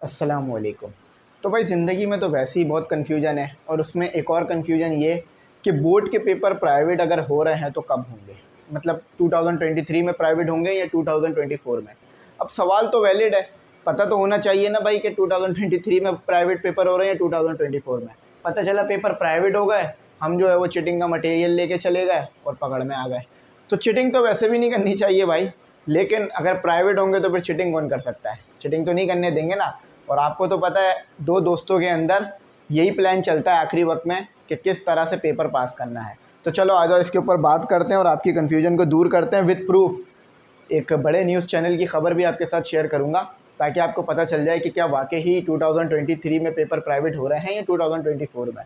अस्सलामुअलैकुम। तो भाई ज़िंदगी में तो वैसे ही बहुत कन्फ्यूजन है, और उसमें एक और कन्फ्यूजन ये कि बोर्ड के पेपर प्राइवेट अगर हो रहे हैं तो कब होंगे। मतलब 2023 में प्राइवेट होंगे या 2024 में। अब सवाल तो वैलिड है, पता तो होना चाहिए ना भाई कि 2023 में प्राइवेट पेपर हो रहे हैं या 2024 में। पता चला पेपर प्राइवेट हो गए, हम जो है वो चीटिंग का मटेरियल लेके चले गए और पकड़ में आ गए। तो चीटिंग तो वैसे भी नहीं करनी चाहिए भाई, लेकिन अगर प्राइवेट होंगे तो फिर चीटिंग कौन कर सकता है। चीटिंग तो नहीं करने देंगे ना। और आपको तो पता है, दो दोस्तों के अंदर यही प्लान चलता है आखिरी वक्त में कि किस तरह से पेपर पास करना है। तो चलो आ जाओ, इसके ऊपर बात करते हैं और आपकी कन्फ्यूजन को दूर करते हैं विद प्रूफ। एक बड़े न्यूज़ चैनल की खबर भी आपके साथ शेयर करूंगा, ताकि आपको पता चल जाए कि क्या वाकई ही 2023 में पेपर प्राइवेट हो रहे हैं या 2024 में।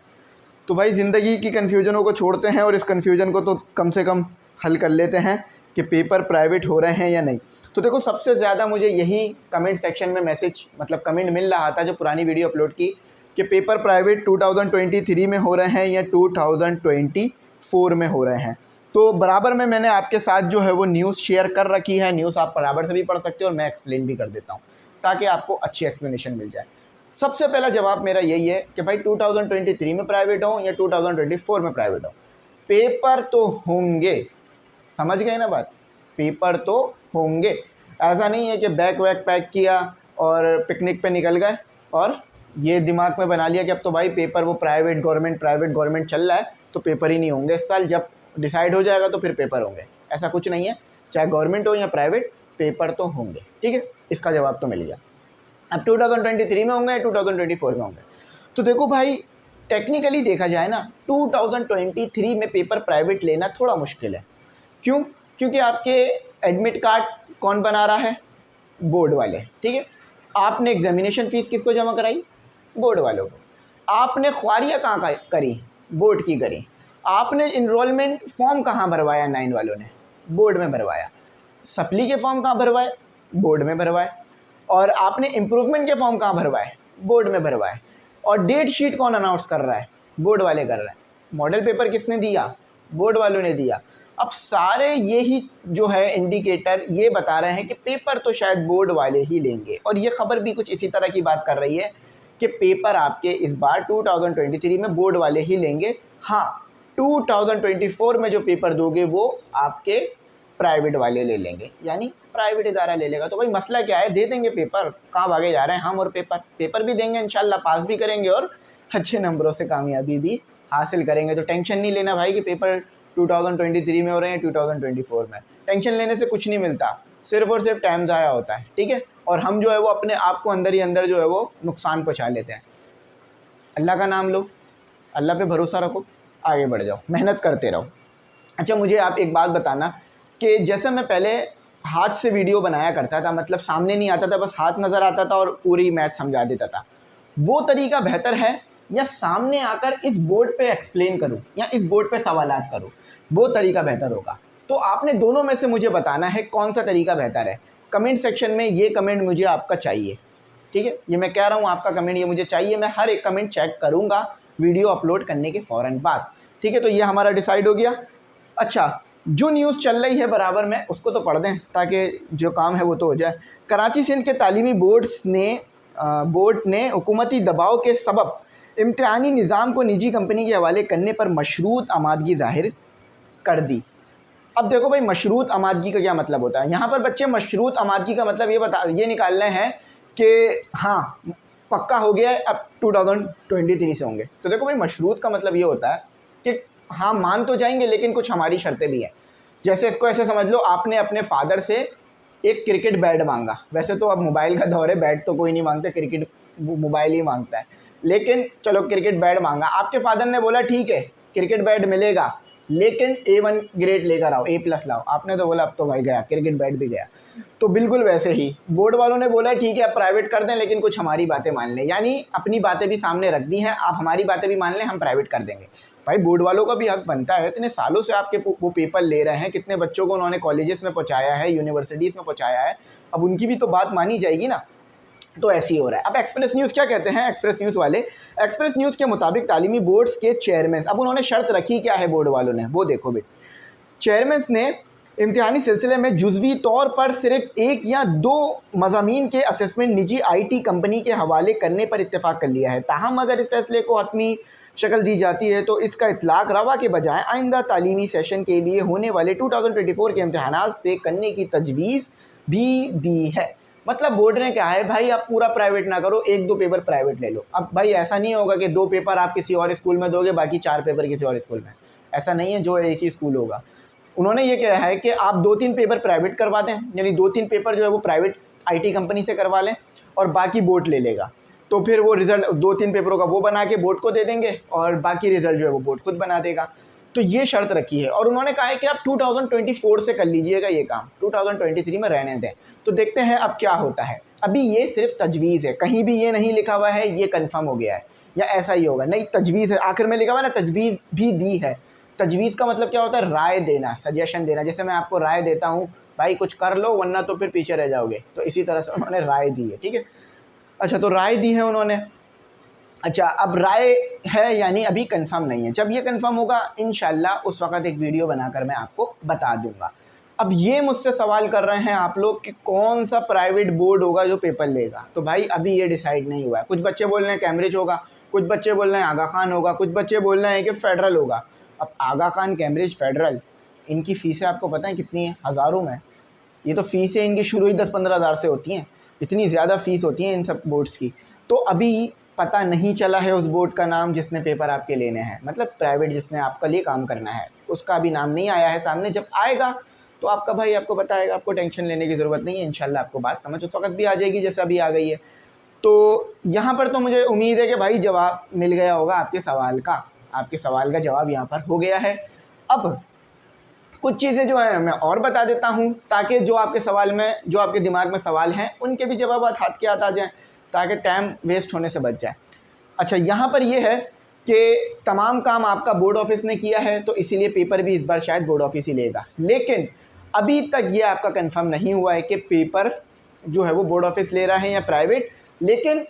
तो भाई ज़िंदगी की कन्फ्यूजनों को छोड़ते हैं और इस कन्फ्यूजन को तो कम से कम हल कर लेते हैं कि पेपर प्राइवेट हो रहे हैं या नहीं। तो देखो, सबसे ज़्यादा मुझे यही कमेंट सेक्शन में मैसेज मतलब कमेंट मिल रहा था जो पुरानी वीडियो अपलोड की, कि पेपर प्राइवेट 2023 में हो रहे हैं या 2024 में हो रहे हैं। तो बराबर में मैंने आपके साथ जो है वो न्यूज़ शेयर कर रखी है। न्यूज़ आप बराबर से भी पढ़ सकते हो और मैं एक्सप्लेन भी कर देता हूँ, ताकि आपको अच्छी एक्सप्लेनेशन मिल जाए। सबसे पहला जवाब मेरा यही है कि भाई 2023 में प्राइवेट हो या 2024 में प्राइवेट हो, पेपर तो होंगे। समझ गए ना बात, पेपर तो होंगे। ऐसा नहीं है कि बैग वैग पैक किया और पिकनिक पे निकल गए और ये दिमाग में बना लिया कि अब तो भाई पेपर वो प्राइवेट गवर्नमेंट चल रहा है तो पेपर ही नहीं होंगे इस साल। जब डिसाइड हो जाएगा तो फिर पेपर होंगे, ऐसा कुछ नहीं है। चाहे गवर्नमेंट हो या प्राइवेट, पेपर तो होंगे। ठीक है, इसका जवाब तो मिल गया। अब 2023 में होंगे या 2024 में होंगे, तो देखो भाई, टेक्निकली देखा जाए ना, 2023 में पेपर प्राइवेट लेना थोड़ा मुश्किल है। क्यों? क्योंकि आपके एडमिट कार्ड कौन बना रहा है? बोर्ड वाले। ठीक है, आपने एग्जामिनेशन फ़ीस किसको जमा कराई? बोर्ड वालों को। आपने ख्वारियाँ कहाँ करी? बोर्ड की करी। आपने इनरोलमेंट फॉर्म कहाँ भरवाया? 9 वालों ने बोर्ड में भरवाया। सप्ली के फॉर्म कहाँ भरवाए? बोर्ड में भरवाए। और आपने इम्प्रूवमेंट के फॉर्म कहाँ भरवाए? बोर्ड में भरवाए। और डेट शीट कौन अनाउंस कर रहा है? बोर्ड वाले कर रहे हैं। मॉडल पेपर किसने दिया? बोर्ड वालों ने दिया। अब सारे ये ही जो है इंडिकेटर ये बता रहे हैं कि पेपर तो शायद बोर्ड वाले ही लेंगे। और ये खबर भी कुछ इसी तरह की बात कर रही है कि पेपर आपके इस बार 2023 में बोर्ड वाले ही लेंगे। हाँ, 2024 में जो पेपर दोगे वो आपके प्राइवेट वाले ले लेंगे, यानी प्राइवेट इदारा ले लेगा। तो भाई मसला क्या है, दे देंगे पेपर, कहाँ भागे जा रहे हैं हम। और पेपर भी देंगे इंशाल्लाह, पास भी करेंगे और अच्छे नंबरों से कामयाबी भी हासिल करेंगे। तो टेंशन नहीं लेना भाई कि पेपर 2023 में हो रहे हैं 2024 में। टेंशन लेने से कुछ नहीं मिलता, सिर्फ और सिर्फ टाइम ज़ाया होता है। ठीक है, और हम जो है वो अपने आप को अंदर ही अंदर जो है वो नुकसान पहुँचा लेते हैं। अल्लाह का नाम लो, अल्लाह पे भरोसा रखो, आगे बढ़ जाओ, मेहनत करते रहो। अच्छा, मुझे आप एक बात बताना कि जैसे मैं पहले हाथ से वीडियो बनाया करता था, मतलब सामने नहीं आता था, बस हाथ नज़र आता था और पूरी मैथ समझा देता था, वो तरीका बेहतर है या सामने आकर इस बोर्ड पे एक्सप्लेन करूं या इस बोर्ड पे सवालात करूं? वो तरीका बेहतर होगा। तो आपने दोनों में से मुझे बताना है कौन सा तरीका बेहतर है। कमेंट सेक्शन में ये कमेंट मुझे आपका चाहिए। ठीक है, ये मैं कह रहा हूँ, आपका कमेंट ये मुझे चाहिए। मैं हर एक कमेंट चेक करूँगा वीडियो अपलोड करने के फ़ौरन बाद। ठीक है, तो ये हमारा डिसाइड हो गया। अच्छा, जो न्यूज़ चल रही है बराबर में उसको तो पढ़ दें ताकि जो काम है वो तो हो जाए। कराची सिंध के तालीमी बोर्ड ने हुकूमती दबाव के सबब इम्तिहानी निज़ाम को निजी कंपनी के हवाले करने पर मशरूत आमादगी ज़ाहिर कर दी। अब देखो भाई, मशरूत आमादगी का क्या मतलब होता है? यहाँ पर बच्चे मशरूत आमादगी का मतलब ये निकाल रहे हैं कि हाँ पक्का हो गया है, अब 2023 से होंगे। तो देखो भाई, मशरूत का मतलब ये होता है कि हाँ मान तो जाएंगे लेकिन कुछ हमारी शर्तें भी हैं। जैसे इसको ऐसे समझ लो, आपने अपने फादर से एक क्रिकेट बैट मांगा। वैसे तो अब मोबाइल का दौर है, बैट तो कोई नहीं मांगता, क्रिकेट वो मोबाइल ही मांगता है। लेकिन चलो क्रिकेट बैट मांगा, आपके फादर ने बोला ठीक है क्रिकेट बैट मिलेगा, लेकिन A1 ग्रेड लेकर आओ, A+ लाओ। आपने तो बोला अब तो भाई गया, क्रिकेट बैट भी गया। तो बिल्कुल वैसे ही बोर्ड वालों ने बोला ठीक है अब प्राइवेट कर दें, लेकिन कुछ हमारी बातें मान लें। यानी अपनी बातें भी सामने रख दी हैं, आप हमारी बातें भी मान लें, हम प्राइवेट कर देंगे। भाई बोर्ड वालों का भी हक बनता है, इतने सालों से आपके वो पेपर ले रहे हैं, कितने बच्चों को उन्होंने कॉलेजेस में पहुँचाया है, यूनिवर्सिटीज़ में पहुँचाया है, अब उनकी भी तो बात मानी जाएगी ना। तो ऐसे ही हो रहा है। अब एक्सप्रेस न्यूज़ क्या कहते हैं? एक्सप्रेस न्यूज़ के मुताबिक तालीमी बोर्ड्स के चेयरमैन, अब उन्होंने शर्त रखी क्या है बोर्ड वालों ने, वो देखो बेट। चेयरमैन ने इम्तिहानी सिलसिले में जुज़वी तौर पर सिर्फ 1 या 2 मज़ामीन के असेसमेंट निजी IT कंपनी के हवाले करने पर इत्तेफाक कर लिया है। ताहम अगर इस फैसले को हतमी शक्ल दी जाती है तो इसका इतलाक़ रवा के बजाय आइंदा तालीमी सेशन के लिए होने वाले 2024 के इम्तिहानात से करने की तजवीज़ भी दी है। मतलब बोर्ड ने क्या है भाई, आप पूरा प्राइवेट ना करो, 1-2 पेपर प्राइवेट ले लो। अब भाई ऐसा नहीं होगा कि 2 पेपर आप किसी और स्कूल में दोगे, बाकी 4 पेपर किसी और स्कूल में। ऐसा नहीं है जो एक ही स्कूल होगा। उन्होंने ये कहा है कि आप 2-3 पेपर प्राइवेट करवा दें, यानी 2-3 पेपर जो है वो प्राइवेट IT कंपनी से करवा लें और बाकी बोर्ड ले लेगा। तो फिर वो रिज़ल्ट 2-3 पेपरों का वो बना के बोर्ड को दे देंगे और बाकी रिज़ल्ट जो है वो बोर्ड खुद बना देगा। तो ये शर्त रखी है और उन्होंने कहा है कि आप 2024 से कर लीजिएगा ये काम, 2023 में रहने दें। तो देखते हैं अब क्या होता है। अभी ये सिर्फ तजवीज़ है, कहीं भी ये नहीं लिखा हुआ है ये कंफर्म हो गया है या ऐसा ही होगा, नहीं तजवीज़ है। आखिर में लिखा हुआ है ना, तजवीज़ भी दी है। तजवीज़ का मतलब क्या होता है? राय देना, सजेशन देना। जैसे मैं आपको राय देता हूँ भाई कुछ कर लो वरना तो फिर पीछे रह जाओगे, तो इसी तरह से उन्होंने राय दी है। ठीक है, अच्छा तो राय दी है उन्होंने। अच्छा अब राय है यानी अभी कंफर्म नहीं है। जब ये कंफर्म होगा इंशाल्लाह उस वक़्त एक वीडियो बनाकर मैं आपको बता दूंगा। अब ये मुझसे सवाल कर रहे हैं आप लोग कि कौन सा प्राइवेट बोर्ड होगा जो पेपर लेगा, तो भाई अभी ये डिसाइड नहीं हुआ है। कुछ बच्चे बोल रहे हैं कैम्ब्रिज होगा, कुछ बच्चे बोल रहे हैं आगा खान होगा, कुछ बच्चे बोल रहे हैं कि फ़ेडरल होगा। अब आगा खान, कैम्ब्रिज, फ़ेडरल, इनकी फ़ीसें आपको पता है कितनी है? हज़ारों में। ये तो फ़ीसें इनकी शुरू ही 10-15 हज़ार से होती हैं, इतनी ज़्यादा फ़ीस होती है इन सब बोर्ड्स की। तो अभी पता नहीं चला है उस बोर्ड का नाम जिसने पेपर आपके लेने हैं, मतलब प्राइवेट जिसने आपका लिए काम करना है, उसका भी नाम नहीं आया है सामने। जब आएगा तो आपका भाई आपको बताएगा, आपको टेंशन लेने की ज़रूरत नहीं है। इंशाल्लाह आपको बात समझ उस वक्त भी आ जाएगी जैसे अभी आ गई है। तो यहाँ पर तो मुझे उम्मीद है कि भाई जवाब मिल गया होगा आपके सवाल का, आपके सवाल का जवाब यहाँ पर हो गया है। अब कुछ चीज़ें जो है मैं और बता देता हूँ ताकि जो आपके सवाल में, जो आपके दिमाग में सवाल हैं उनके भी जवाब हाथ के हाथ आ जाएँ, ताकि टाइम वेस्ट होने से बच जाए। अच्छा यहाँ पर ये है कि तमाम काम आपका बोर्ड ऑफिस ने किया है तो इसीलिए पेपर भी इस बार शायद बोर्ड ऑफिस ही लेगा, लेकिन अभी तक ये आपका कंफर्म नहीं हुआ है कि पेपर जो है वो बोर्ड ऑफिस ले रहा है या प्राइवेट, लेकिन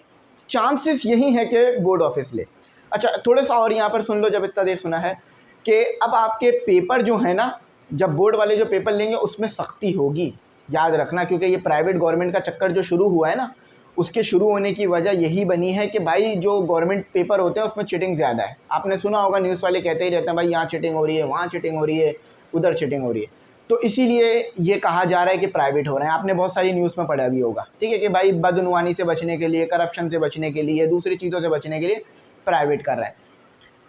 चांसेस यही है कि बोर्ड ऑफिस ले। अच्छा थोड़ा सा और यहाँ पर सुन लो, जब इतना देर सुना है कि अब आपके पेपर जो है ना, जब बोर्ड वाले जो पेपर लेंगे उसमें सख्ती होगी, याद रखना, क्योंकि ये प्राइवेट गवर्नमेंट का चक्कर जो शुरू हुआ है ना, उसके शुरू होने की वजह यही बनी है कि भाई जो गवर्नमेंट पेपर होते हैं उसमें चीटिंग ज़्यादा है। आपने सुना होगा, न्यूज़ वाले कहते ही रहते हैं भाई यहाँ चीटिंग हो रही है, वहाँ चीटिंग हो रही है, उधर चीटिंग हो रही है। तो इसीलिए ये कहा जा रहा है कि प्राइवेट हो रहे हैं। आपने बहुत सारी न्यूज़ में पढ़ा भी होगा, ठीक है, कि भाई बदउनवानी से बचने के लिए, करप्शन से बचने के लिए, दूसरी चीज़ों से बचने के लिए प्राइवेट कर रहे हैं।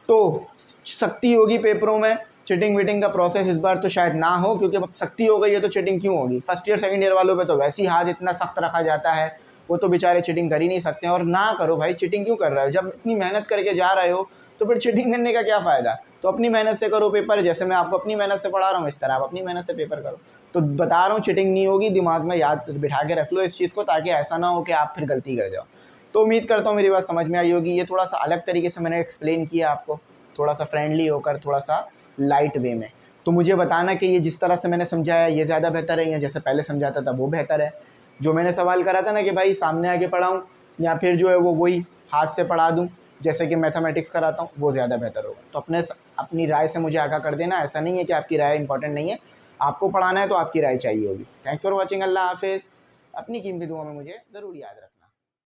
तो सख्ती होगी पेपरों में, चीटिंग वीटिंग का प्रोसेस इस बार तो शायद ना हो, क्योंकि अब सख्ती हो गई है तो चीटिंग क्यों होगी। फर्स्ट ईयर सेकंड ईयर वालों पे तो वैसे ही हाथ इतना सख्त रखा जाता है, वो तो बेचारे चीटिंग कर ही नहीं सकते हैं। और ना करो भाई, चीटिंग क्यों कर रहे हो? जब इतनी मेहनत करके जा रहे हो तो फिर चीटिंग करने का क्या फ़ायदा? तो अपनी मेहनत से करो पेपर, जैसे मैं आपको अपनी मेहनत से पढ़ा रहा हूँ इस तरह आप अपनी मेहनत से पेपर करो। तो बता रहा हूँ चीटिंग नहीं होगी, दिमाग में याद बिठा के रख लो इस चीज़ को, ताकि ऐसा ना हो कि आप फिर गलती कर जाओ। तो उम्मीद करता हूँ मेरी बात समझ में आई होगी। ये थोड़ा सा अलग तरीके से मैंने एक्सप्लेन किया आपको, थोड़ा सा फ्रेंडली होकर, थोड़ा सा लाइट वे में। तो मुझे बताना कि ये जिस तरह से मैंने समझाया ये ज़्यादा बेहतर है या जैसे पहले समझाता था वो बेहतर है। जो मैंने सवाल करा था ना कि भाई सामने आके पढ़ाऊँ या फिर जो है वो वही हाथ से पढ़ा दूँ जैसे कि मैथमेटिक्स कराता हूँ, वो ज़्यादा बेहतर होगा। तो अपनी राय से मुझे आगाह कर देना। ऐसा नहीं है कि आपकी राय इंपॉर्टेंट नहीं है, आपको पढ़ाना है तो आपकी राय चाहिए होगी। Thanks for watching. अल्लाह हाफिज़। अपनी कीमती दुआ में मुझे ज़रूर याद रखना।